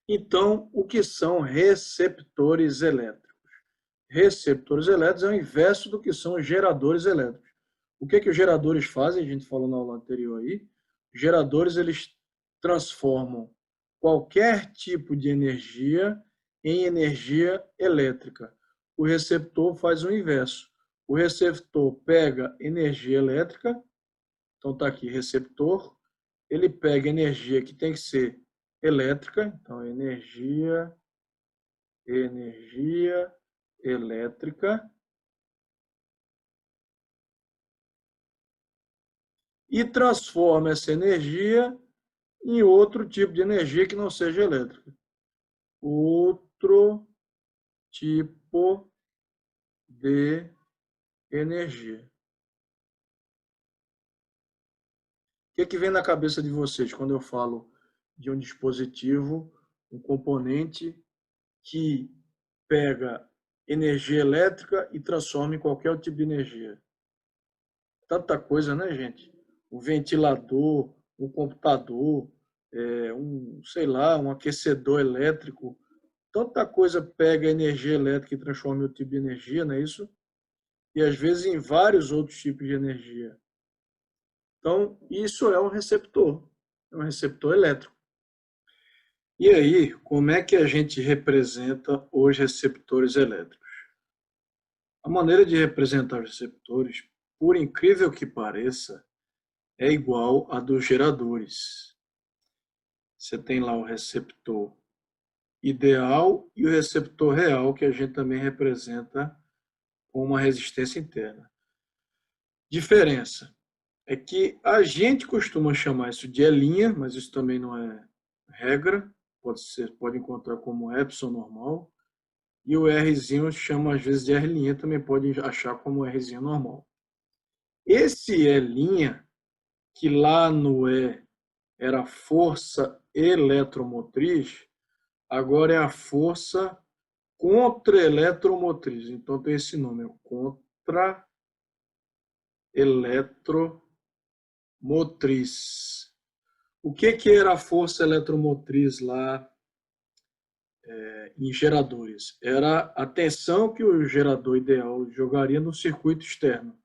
Então, o que são receptores elétricos? Receptores elétricos é o inverso do que são geradores elétricos. O que os geradores fazem? A gente falou na aula anterior aí. Geradores, eles transformam qualquer tipo de energia em energia elétrica. O receptor faz o inverso. O receptor pega energia elétrica, então está aqui receptor, ele pega energia que tem que ser elétrica, então energia elétrica, e transforma essa energia em outro tipo de energia que não seja elétrica. Outro tipo de energia. O que vem na cabeça de vocês quando eu falo de um dispositivo, um componente que pega energia elétrica e transforma em qualquer tipo de energia? Tanta coisa, né, gente? Um ventilador, um computador, sei lá, um aquecedor elétrico. Tanta coisa pega energia elétrica e transforma em outro tipo de energia, não é isso? E às vezes em vários outros tipos de energia. Então, isso é um receptor elétrico. E aí, como é que a gente representa os receptores elétricos? A maneira de representar os receptores, por incrível que pareça, é igual à dos geradores. Você tem lá o receptor ideal e o receptor real, que a gente também representa com uma resistência interna. Diferença é que a gente costuma chamar isso de E', mas isso também não é regra, pode encontrar como epsilon normal, e o Rzinho chama às vezes de R', também pode achar como Rzinho normal. Esse E', que lá no E era força eletromotriz, agora é a força contra-eletromotriz. Então tem esse nome, contra-eletromotriz. O que era a força eletromotriz lá em geradores? Era a tensão que o gerador ideal jogaria no circuito externo.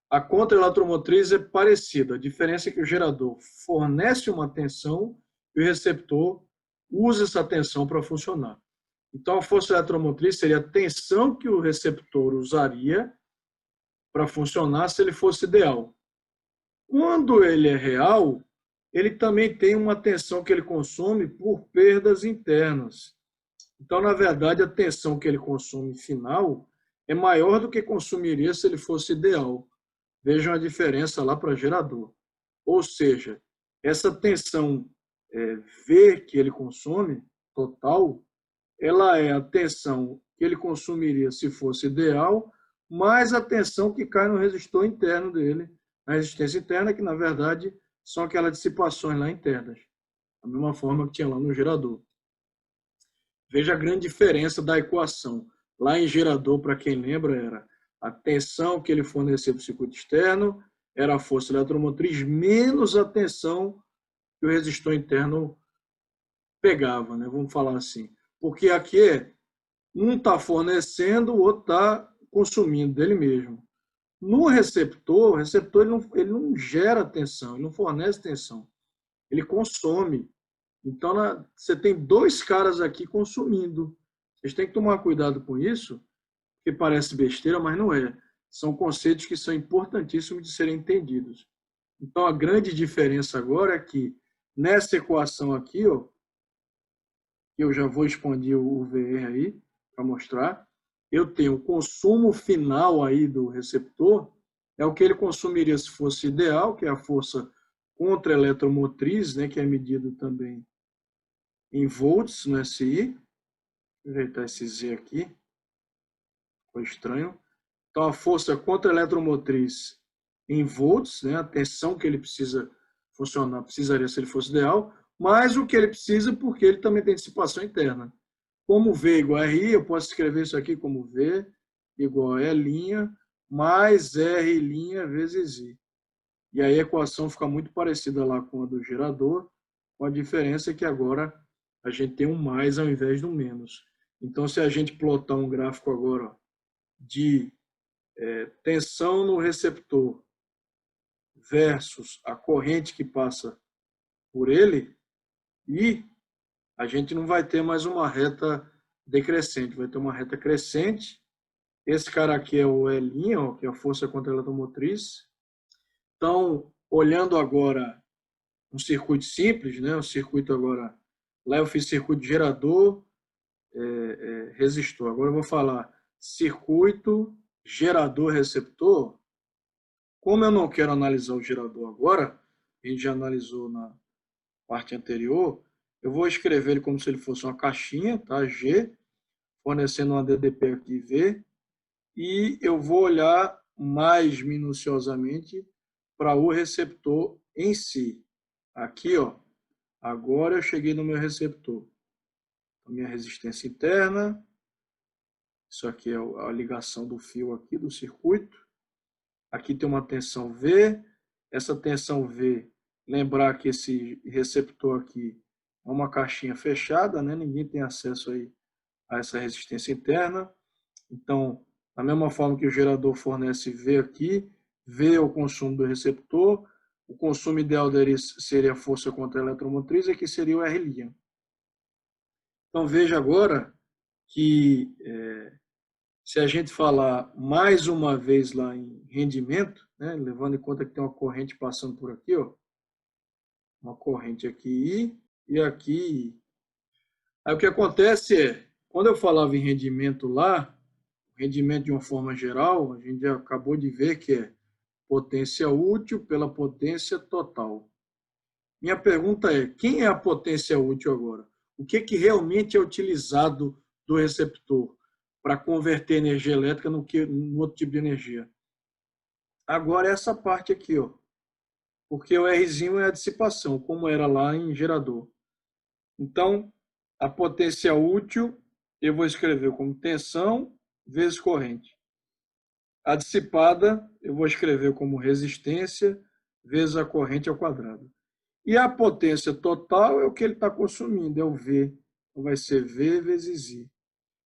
A contra-eletromotriz é parecida. A diferença é que o gerador fornece uma tensão e o receptor usa essa tensão para funcionar. Então, a força eletromotriz seria a tensão que o receptor usaria para funcionar se ele fosse ideal. Quando ele é real, ele também tem uma tensão que ele consome por perdas internas. Então, na verdade, a tensão que ele consome final é maior do que consumiria se ele fosse ideal. Vejam a diferença lá para gerador. Ou seja, essa tensão V que ele consome, total, ela é a tensão que ele consumiria se fosse ideal, mais a tensão que cai no resistor interno dele, na resistência interna, que na verdade são aquelas dissipações lá internas, da mesma forma que tinha lá no gerador. Veja a grande diferença da equação. Lá em gerador, para quem lembra, era a tensão que ele fornecia para o circuito externo, era a força eletromotriz, menos a tensão que o resistor interno pegava, né? Vamos falar assim. Porque aqui um está fornecendo, o outro está consumindo dele mesmo. No receptor, o receptor ele não gera tensão, ele não fornece tensão, ele consome. Então, você tem dois caras aqui consumindo. Vocês têm que tomar cuidado com isso, que parece besteira, mas não é. São conceitos que são importantíssimos de serem entendidos. Então, a grande diferença agora é que, nessa equação aqui, ó, eu já vou expandir o VR aí, para mostrar, eu tenho o consumo final aí do receptor, é o que ele consumiria se fosse ideal, que é a força contra-eletromotriz, né, que é medido também em volts no SI. Vou ajeitar esse Z aqui, ficou estranho. Então, a força contra-eletromotriz em volts, né, a tensão que ele precisa funcionar, precisaria se ele fosse ideal, mais o que ele precisa porque ele também tem dissipação interna. Como V igual a RI, eu posso escrever isso aqui como V igual a E' mais R' vezes I. E aí a equação fica muito parecida lá com a do gerador, com a diferença que agora a gente tem um mais ao invés do menos. Então, se a gente plotar um gráfico agora de tensão no receptor versus a corrente que passa por ele, e a gente não vai ter mais uma reta decrescente, vai ter uma reta crescente. Esse cara aqui é o E', ó, que é a força contra a eletromotriz. Então, olhando agora um circuito simples, né? Um circuito agora, lá eu fiz circuito gerador, resistor. Agora eu vou falar circuito gerador receptor. Como eu não quero analisar o gerador agora, a gente já analisou na parte anterior, eu vou escrever ele como se ele fosse uma caixinha, tá? G, fornecendo uma DDP aqui V, e eu vou olhar mais minuciosamente para o receptor em si. Aqui, ó, agora eu cheguei no meu receptor. A minha resistência interna, isso aqui é a ligação do fio aqui do circuito. Aqui tem uma tensão V, essa tensão V, lembrar que esse receptor aqui é uma caixinha fechada, né? Ninguém tem acesso aí a essa resistência interna. Então, da mesma forma que o gerador fornece V aqui, V é o consumo do receptor, o consumo ideal dele seria a força contra a eletromotriz, e aqui seria o R'. Então, veja agora que se a gente falar mais uma vez lá em rendimento, né, levando em conta que tem uma corrente passando por aqui, ó, uma corrente aqui I e aqui I. Aí o que acontece é, quando eu falava em rendimento lá, rendimento de uma forma geral, a gente já acabou de ver que é potência útil pela potência total. Minha pergunta é, quem é a potência útil agora? O que realmente é utilizado do receptor para converter energia elétrica no outro tipo de energia? Agora essa parte aqui, ó, porque o Rzinho é a dissipação, como era lá em gerador. Então, a potência útil eu vou escrever como tensão vezes corrente. A dissipada eu vou escrever como resistência vezes a corrente ao quadrado. E a potência total é o que ele está consumindo, é o V. Então vai ser V vezes I.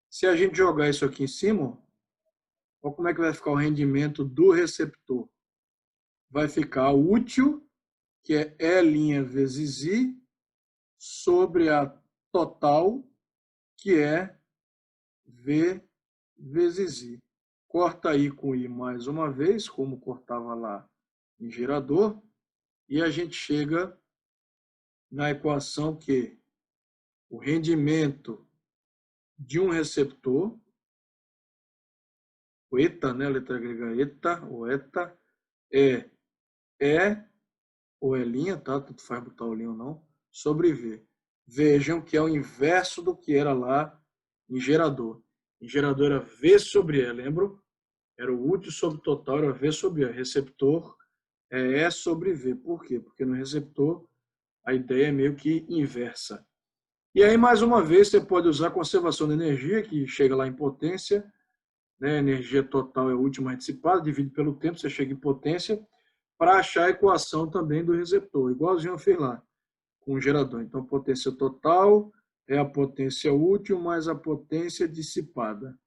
Se a gente jogar isso aqui em cima, olha como é que vai ficar o rendimento do receptor. Vai ficar útil, que é E' vezes I, sobre a total, que é V vezes I. Corta I com I mais uma vez, como cortava lá em gerador, e a gente chega na equação que o rendimento de um receptor, o eta, né, a letra grega eta, ou eta, é E ou E', tá? Tanto faz botar o linha ou não, sobre V. Vejam que é o inverso do que era lá em gerador. Em gerador era V sobre E, lembram? Era o útil sobre total, era V sobre E. Receptor é E sobre V. Por quê? Porque no receptor a ideia é meio que inversa. E aí, mais uma vez, você pode usar a conservação de energia, que chega lá em potência, né? A energia total é a última dissipada, divide pelo tempo, você chega em potência, para achar a equação também do receptor, igualzinho eu fiz lá, com o gerador. Então, potência total é a potência útil mais a potência dissipada.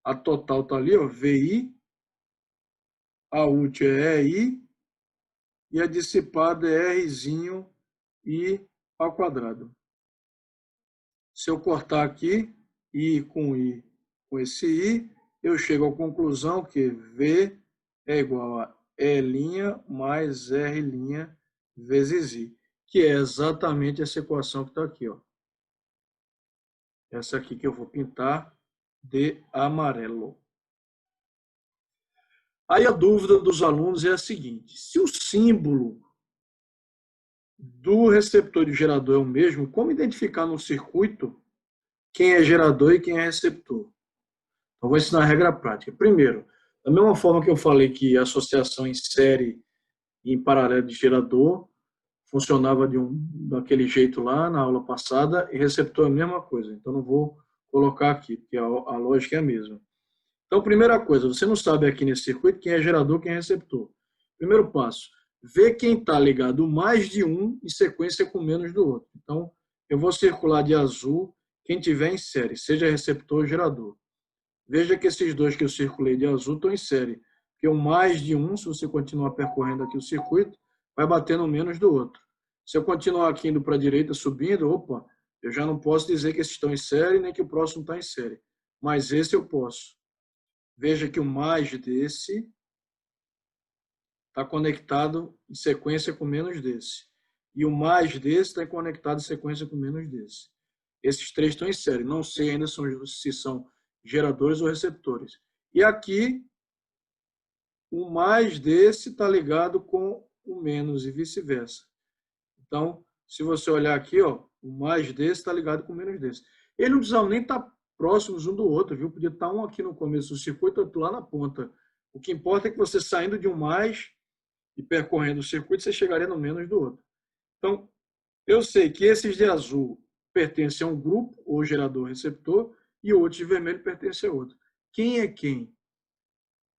A total está ali, ó, VI, a útil é EI, e a dissipada é Rzinho I ao quadrado. Se eu cortar aqui, I com esse I, eu chego à conclusão que V é igual a E' mais R' vezes I, que é exatamente essa equação que está aqui, ó. Essa aqui que eu vou pintar de amarelo. Aí a dúvida dos alunos é a seguinte: se o símbolo do receptor e do gerador é o mesmo, como identificar no circuito quem é gerador e quem é receptor? Então, vou ensinar a regra prática. Primeiro, da mesma forma que eu falei que a associação em série e em paralelo de gerador funcionava daquele jeito lá na aula passada, e receptor é a mesma coisa. Então, não vou colocar aqui, porque a lógica é a mesma. Então, primeira coisa, você não sabe aqui nesse circuito quem é gerador e quem é receptor. Primeiro passo, ver quem está ligado mais de um em sequência com menos do outro. Então, Eu vou circular de azul quem tiver em série, seja receptor ou gerador. Veja que esses dois que eu circulei de azul estão em série. Porque o mais de um, se você continuar percorrendo aqui o circuito, vai bater no menos do outro. Se eu continuar aqui indo para a direita, subindo, opa, eu já não posso dizer que esses estão em série, nem que o próximo está em série. Mas esse eu posso. Veja que o mais desse está conectado em sequência com menos desse. E o mais desse está conectado em sequência com menos desse. Esses três estão em série. Não sei ainda se são geradores ou receptores. E aqui, o mais desse está ligado com o menos e vice-versa. Então, se você olhar aqui, ó, o mais desse está ligado com o menos desse. Ele não precisa nem estar próximos um do outro, viu? Podia estar um aqui no começo do circuito, outro lá na ponta. O que importa é que você saindo de um mais e percorrendo o circuito, você chegaria no menos do outro. Então, eu sei que esses de azul pertencem a um grupo, ou gerador receptor, e outros de vermelho pertencem a outro. Quem é quem?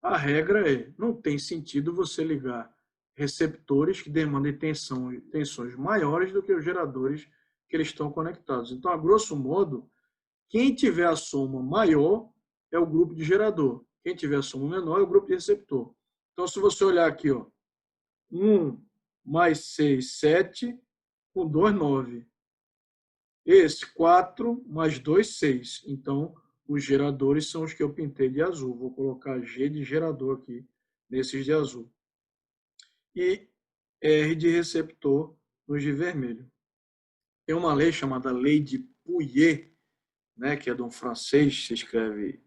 A regra é, não tem sentido você ligar receptores que demandem tensões maiores do que os geradores que eles estão conectados. Então, a grosso modo, quem tiver a soma maior é o grupo de gerador. Quem tiver a soma menor é o grupo de receptor. Então, se você olhar aqui, ó, 1 mais 6, 7, com 2, 9. Esse, 4 mais 2, 6. Então, os geradores são os que eu pintei de azul. Vou colocar G de gerador aqui, nesses de azul. E R de receptor nos de vermelho. Tem uma lei chamada Lei de Pouillet, né, que é de um francês, se escreve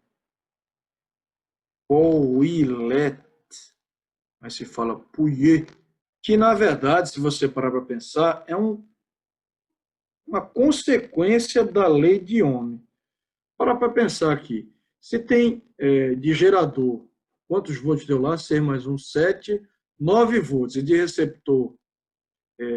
Pouillet, mas se fala Pouillet, que, na verdade, se você parar para pensar, é uma consequência da lei de Ohm. Para pensar aqui. Se tem de gerador, quantos volts deu lá? 6 mais 1, 7, 9 volts. E de receptor,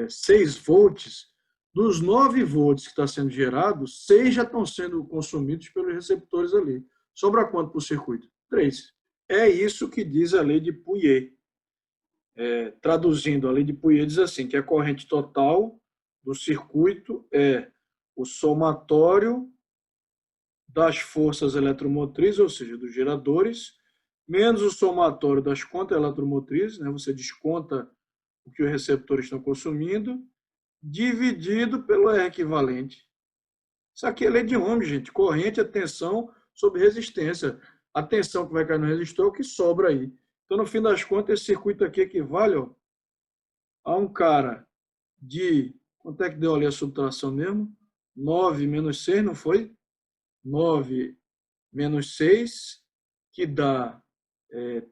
6 volts. Dos 9 volts que está sendo gerado, 6 já estão sendo consumidos pelos receptores ali. Sobra quanto para o circuito? 3. É isso que diz a lei de Pouillet. Traduzindo, a lei de Pouillet diz assim, que a corrente total do circuito é o somatório das forças eletromotrizes, ou seja, dos geradores, menos o somatório das contas eletromotrizes, né? Você desconta o que os receptores estão consumindo, dividido pelo R equivalente. Isso aqui é lei de Ohm, gente. Corrente é tensão sobre resistência. A tensão que vai cair no resistor é o que sobra aí. Então, no fim das contas, esse circuito aqui equivale, ó, a um cara de... Quanto é que deu ali a subtração mesmo? 9 menos 6, não foi? 9 menos 6, que dá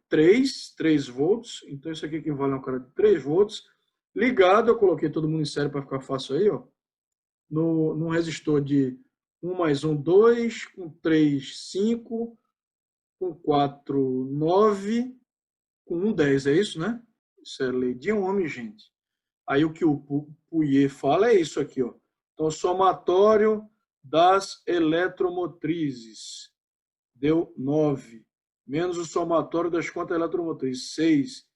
3 volts. Então, isso aqui equivale a um cara de 3 volts. Ligado, eu coloquei todo mundo em série para ficar fácil aí, ó, num resistor de 1 mais 1, 2, com 3, 5, com 4, 9, com 1, 10. É isso, né? Isso é lei de Ohm, gente. Aí o que o Pouillet fala é isso aqui, ó. Então, somatório das eletromotrizes deu 9, menos o somatório das contas eletromotrizes, 6,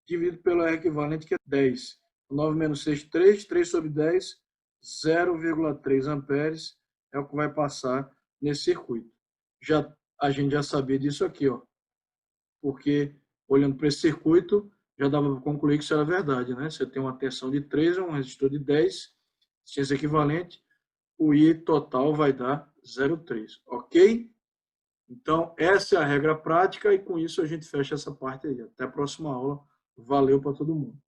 dividido pelo R equivalente, que é 10. 9 menos 6, 3, 3 sobre 10, 0,3 amperes é o que vai passar nesse circuito. A gente já sabia disso aqui, ó, porque olhando para esse circuito, já dava para concluir que isso era verdade, né? Você tem uma tensão de 3, um resistor de 10, ciência equivalente, o I total vai dar 0,3, ok? Então, essa é a regra prática e com isso a gente fecha essa parte aí. Até a próxima aula. Valeu para todo mundo.